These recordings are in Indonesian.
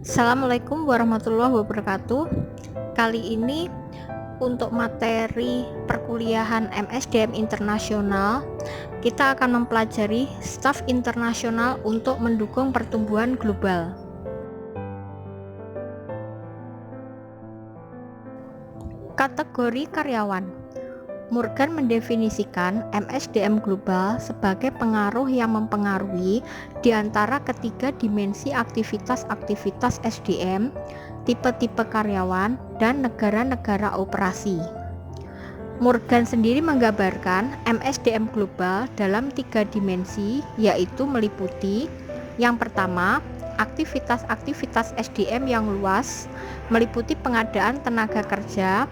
Assalamualaikum warahmatullahi wabarakatuh. Kali ini untuk materi perkuliahan MSDM Internasional, kita akan mempelajari staf internasional untuk mendukung pertumbuhan global. Kategori karyawan. Morgan mendefinisikan MSDM global sebagai pengaruh yang mempengaruhi di antara ketiga dimensi aktivitas-aktivitas SDM, tipe-tipe karyawan, dan negara-negara operasi. Morgan sendiri menggambarkan MSDM global dalam tiga dimensi, yaitu meliputi yang pertama, aktivitas-aktivitas SDM yang luas, meliputi pengadaan tenaga kerja,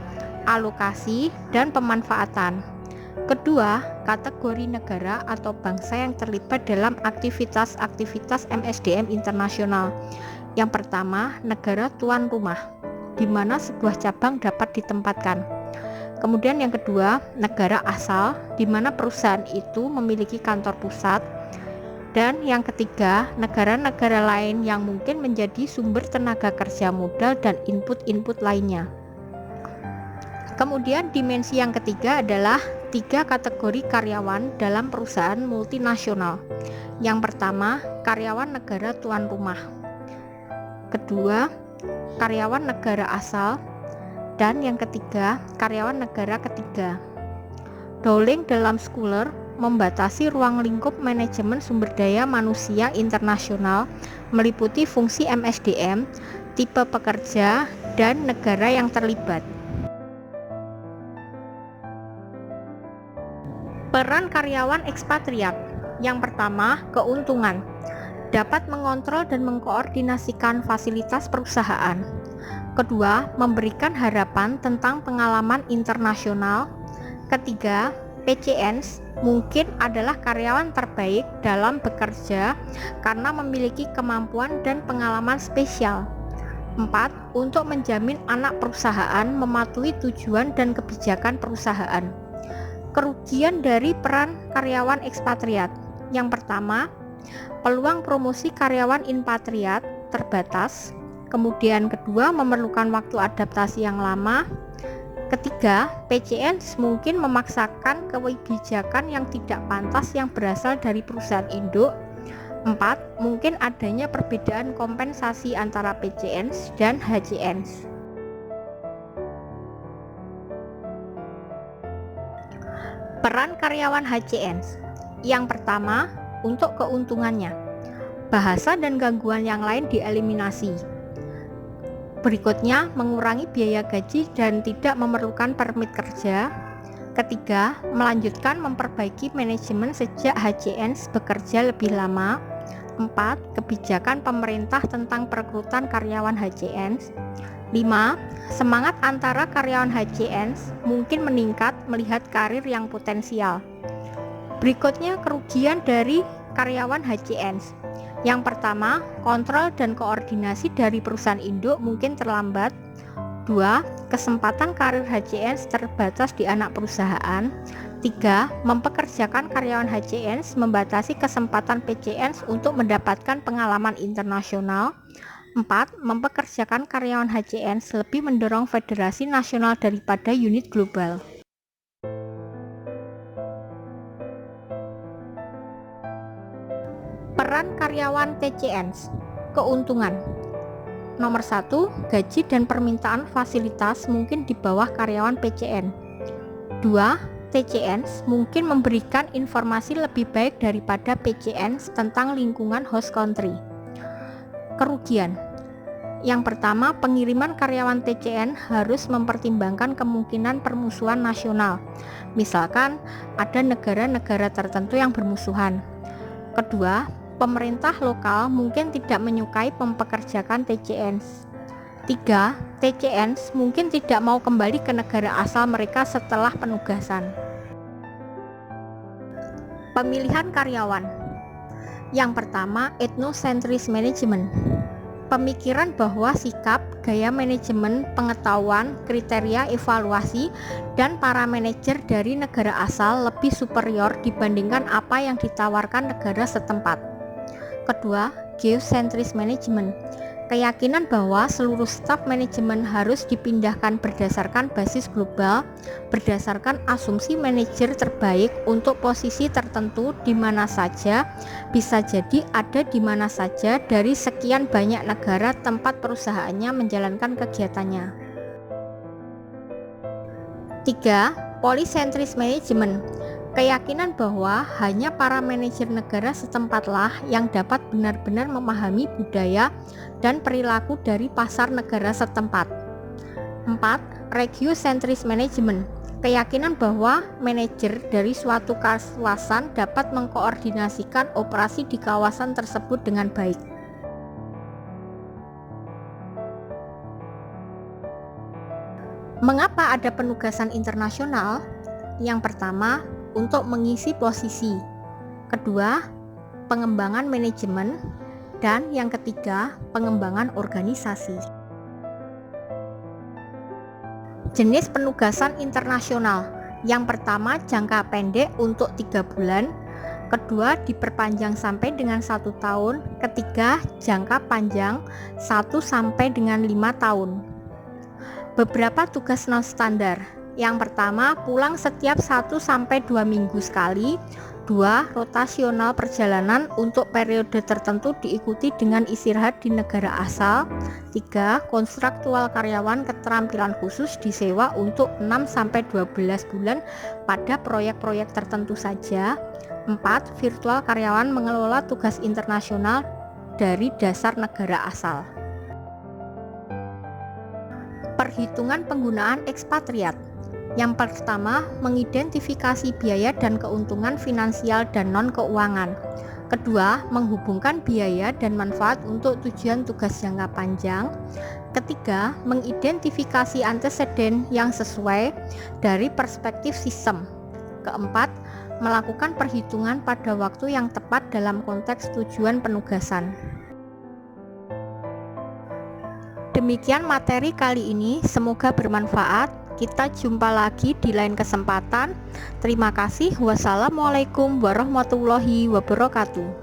alokasi, dan pemanfaatan. Kedua, kategori negara atau bangsa yang terlibat dalam aktivitas-aktivitas MSDM internasional. Yang pertama, negara tuan rumah, di mana sebuah cabang dapat ditempatkan. Kemudian yang kedua, negara asal, di mana perusahaan itu memiliki kantor pusat. Dan yang ketiga, negara-negara lain yang mungkin menjadi sumber tenaga kerja modal dan input-input lainnya. Kemudian dimensi yang ketiga adalah tiga kategori karyawan dalam perusahaan multinasional. Yang pertama, karyawan negara tuan rumah. Kedua, karyawan negara asal. Dan yang ketiga, karyawan negara ketiga. Dowling dalam Scholar membatasi ruang lingkup manajemen sumber daya manusia internasional meliputi fungsi MSDM, tipe pekerja, dan negara yang terlibat. Peran karyawan ekspatriat. Yang pertama, keuntungan. Dapat mengontrol dan mengkoordinasikan fasilitas perusahaan. Kedua, memberikan harapan tentang pengalaman internasional. Ketiga, PCNs mungkin adalah karyawan terbaik dalam bekerja karena memiliki kemampuan dan pengalaman spesial. 4. Untuk menjamin anak perusahaan mematuhi tujuan dan kebijakan perusahaan. Kerugian dari peran karyawan ekspatriat. Yang pertama, peluang promosi karyawan impatriat terbatas. Kemudian kedua, memerlukan waktu adaptasi yang lama. Ketiga, PCN mungkin memaksakan kebijakan yang tidak pantas yang berasal dari perusahaan induk. 4. Mungkin adanya perbedaan kompensasi antara PCN dan HCN. Peran karyawan HCN. Yang pertama, untuk keuntungannya. Bahasa dan gangguan yang lain dieliminasi. Berikutnya, mengurangi biaya gaji dan tidak memerlukan permit kerja. Ketiga, melanjutkan memperbaiki manajemen sejak HCN bekerja lebih lama. 4. Kebijakan pemerintah tentang perekrutan karyawan HCN. 5. Semangat antara karyawan HCN mungkin meningkat melihat karir yang potensial. Berikutnya, kerugian dari karyawan HCN. Yang pertama, kontrol dan koordinasi dari perusahaan induk mungkin terlambat. 2. Kesempatan karir HCN terbatas di anak perusahaan. 3. Mempekerjakan karyawan HCN membatasi kesempatan PCN untuk mendapatkan pengalaman internasional. 4. Mempekerjakan karyawan HCN lebih mendorong federasi nasional daripada unit global. Peran karyawan TCN. Keuntungan. Nomor 1, gaji dan permintaan fasilitas mungkin di bawah karyawan PCN. 2. TCN mungkin memberikan informasi lebih baik daripada PCN tentang lingkungan host country. Kerugian. Yang pertama, pengiriman karyawan TCN harus mempertimbangkan kemungkinan permusuhan nasional. Misalkan ada negara-negara tertentu yang bermusuhan. Kedua, pemerintah lokal mungkin tidak menyukai mempekerjakan TCN. 3. TCN mungkin tidak mau kembali ke negara asal mereka setelah penugasan. Pemilihan karyawan. Yang pertama, ethnocentris management. Pemikiran bahwa sikap, gaya manajemen, pengetahuan, kriteria evaluasi, dan para manajer dari negara asal lebih superior dibandingkan apa yang ditawarkan negara setempat. Kedua, geocentris management. Keyakinan bahwa seluruh staf manajemen harus dipindahkan berdasarkan basis global, berdasarkan asumsi manajer terbaik untuk posisi tertentu di mana saja, bisa jadi ada di mana saja dari sekian banyak negara tempat perusahaannya menjalankan kegiatannya. 3. Polycentric management. Keyakinan bahwa hanya para manajer negara setempatlah yang dapat benar-benar memahami budaya dan perilaku dari pasar negara setempat. 4. Regiocentric management. Keyakinan bahwa manajer dari suatu kawasan dapat mengkoordinasikan operasi di kawasan tersebut dengan baik. Mengapa ada penugasan internasional? Yang pertama, untuk mengisi posisi. Kedua, pengembangan manajemen. Dan yang ketiga, pengembangan organisasi. Jenis penugasan internasional. Yang pertama, jangka pendek untuk 3 bulan. Kedua, diperpanjang sampai dengan 1 tahun. Ketiga, jangka panjang 1 sampai dengan 5 tahun. Beberapa tugas non standar. Yang pertama, pulang setiap 1 sampai 2 minggu sekali. 2. Rotasional perjalanan untuk periode tertentu diikuti dengan istirahat di negara asal. 3. Kontraktual karyawan keterampilan khusus disewa untuk 6 sampai 12 bulan pada proyek-proyek tertentu saja. 4. Virtual karyawan mengelola tugas internasional dari dasar negara asal. Perhitungan penggunaan ekspatriat. Yang pertama, mengidentifikasi biaya dan keuntungan finansial dan non-keuangan. Kedua, menghubungkan biaya dan manfaat untuk tujuan tugas jangka panjang. Ketiga, mengidentifikasi anteseden yang sesuai dari perspektif sistem. Keempat, melakukan perhitungan pada waktu yang tepat dalam konteks tujuan penugasan. Demikian materi kali ini, semoga bermanfaat. Kita jumpa lagi di lain kesempatan. Terima kasih. Wassalamualaikum warahmatullahi wabarakatuh.